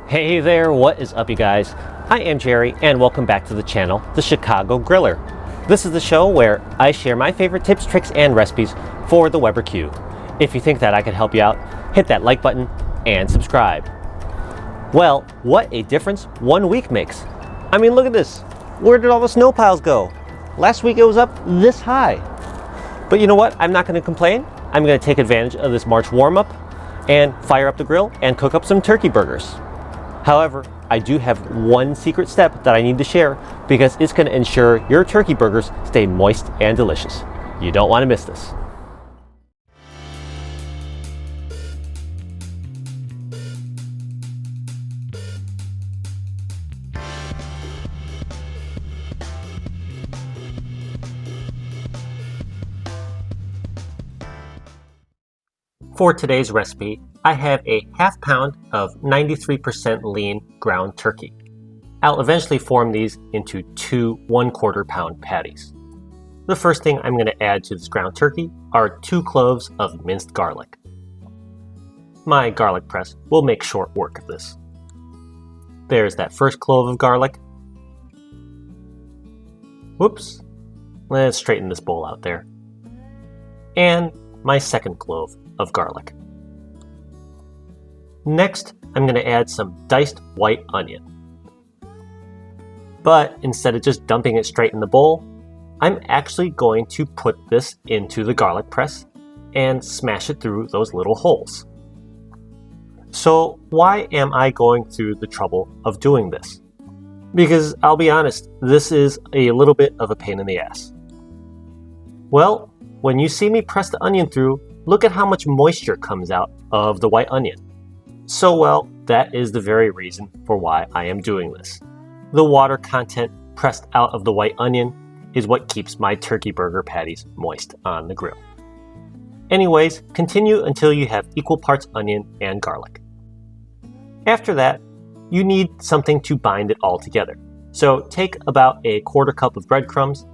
Hey there, what is up you guys? I am Jerry and welcome back to the channel, The Chicago Griller. This is the show where I share my favorite tips, tricks, and recipes for the Weber Q. If you think that I can help you out, hit that like button and subscribe. Well, what a difference 1 week makes. I mean, look at this. Where did all the snow piles go? Last week it was up this high. But you know what? I'm not going to complain. I'm going to take advantage of this March warm-up and fire up the grill and cook up some turkey burgers. However, I do have one secret step that I need to share because it's going to ensure your turkey burgers stay moist and delicious. You don't want to miss this. For today's recipe, I have a half pound of 93% lean ground turkey. I'll eventually form these into two 1/4 pound patties. The first thing I'm going to add to this ground turkey are 2 cloves of minced garlic. My garlic press will make short work of this. There's that first clove of garlic. Whoops. Let's straighten this bowl out there. And my second clove of garlic. Next, I'm going to add some diced white onion. But instead of just dumping it straight in the bowl, I'm actually going to put this into the garlic press and smash it through those little holes. So why am I going through the trouble of doing this? Because I'll be honest, this is a little bit of a pain in the ass. Well, when you see me press the onion through, look at how much moisture comes out of the white onion. So well, that is the very reason for why I am doing this. The water content pressed out of the white onion is what keeps my turkey burger patties moist on the grill. Anyways, continue until you have equal parts onion and garlic. After that, you need something to bind it all together. So take about a 1/4 cup of breadcrumbs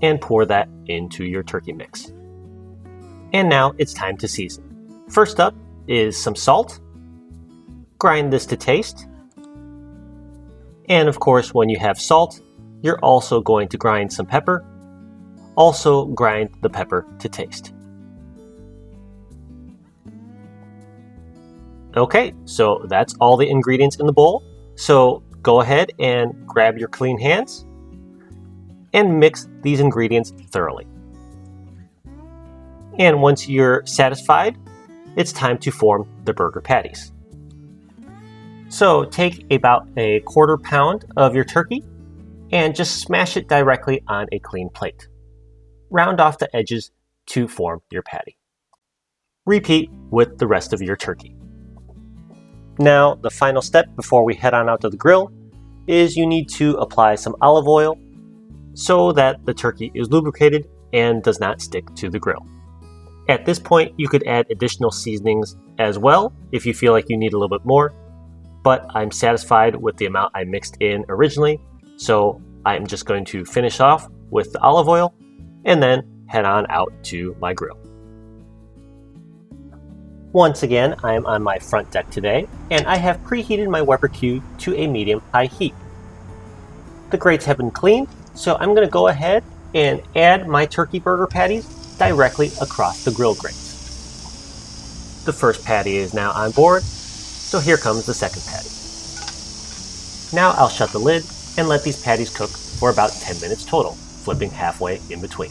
and pour that into your turkey mix. And now it's time to season. First up is some salt. Grind this to taste. And of course, when you have salt, you're also going to grind some pepper. Also grind the pepper to taste. Okay, so that's all the ingredients in the bowl. So go ahead and grab your clean hands and mix these ingredients thoroughly. And once you're satisfied, it's time to form the burger patties. So take about a 1/4 pound of your turkey and just smash it directly on a clean plate. Round off the edges to form your patty. Repeat with the rest of your turkey. Now, the final step before we head on out to the grill is you need to apply some olive oil so that the turkey is lubricated and does not stick to the grill. At this point, you could add additional seasonings as well if you feel like you need a little bit more, but I'm satisfied with the amount I mixed in originally, so I'm just going to finish off with the olive oil and then head on out to my grill. Once again, I am on my front deck today, and I have preheated my Weber Q to a medium-high heat. The grates have been cleaned, so I'm going to go ahead and add my turkey burger patties directly across the grill grates. The first patty is now on board, so here comes the second patty. Now I'll shut the lid and let these patties cook for about 10 minutes total, flipping halfway in between.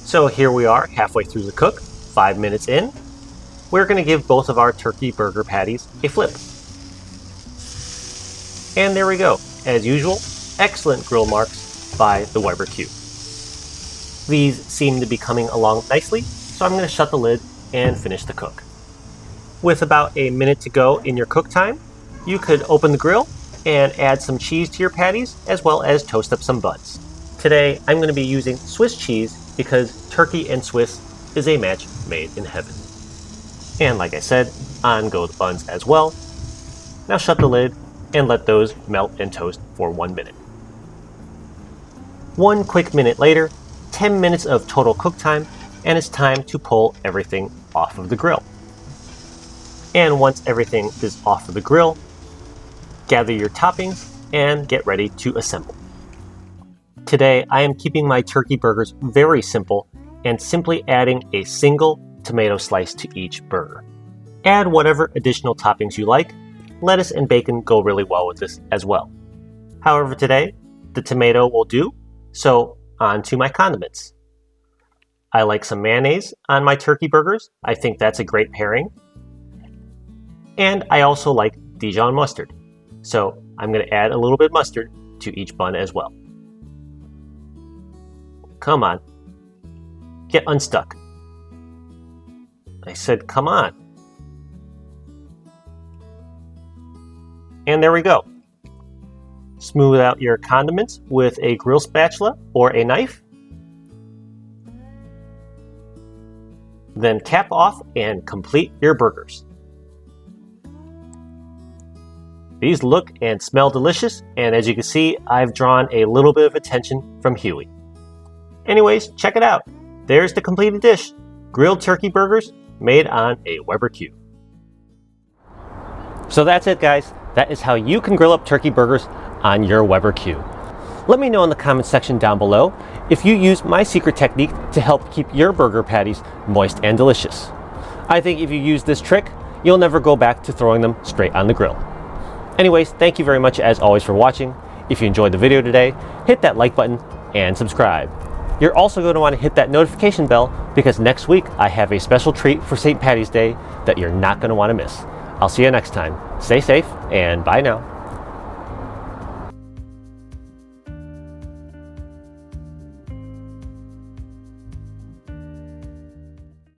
So here we are, halfway through the cook, 5 minutes in. We're going to give both of our turkey burger patties a flip. And there we go. As usual, excellent grill marks by the Weber Q. These seem to be coming along nicely, so I'm going to shut the lid and finish the cook. With about a minute to go in your cook time, you could open the grill and add some cheese to your patties, as well as toast up some buns. Today, I'm going to be using Swiss cheese because turkey and Swiss is a match made in heaven. And like I said, on go the buns as well. Now shut the lid and let those melt and toast for 1 minute. 1 quick minute later, 10 minutes of total cook time, and it's time to pull everything off of the grill. And once everything is off of the grill, gather your toppings, and get ready to assemble. Today, I am keeping my turkey burgers very simple and simply adding a single tomato slice to each burger. Add whatever additional toppings you like. Lettuce and bacon go really well with this as well. However, today, the tomato will do, so on to my condiments. I like some mayonnaise on my turkey burgers. I think that's a great pairing. And I also like Dijon mustard. So I'm going to add a little bit of mustard to each bun as well. Come on. Get unstuck. I said, come on. And there we go. Smooth out your condiments with a grill spatula or a knife. Then cap off and complete your burgers. These look and smell delicious, and as you can see, I've drawn a little bit of attention from Huey. Anyways, check it out. There's the completed dish. Grilled turkey burgers made on a Weber Q. So that's it, guys. That is how you can grill up turkey burgers on your Weber Q. Let me know in the comment section down below if you use my secret technique to help keep your burger patties moist and delicious. I think if you use this trick, you'll never go back to throwing them straight on the grill. Anyways, thank you very much as always for watching. If you enjoyed the video today, hit that like button and subscribe. You're also going to want to hit that notification bell because next week I have a special treat for St. Paddy's Day that you're not going to want to miss. I'll see you next time. Stay safe and bye now.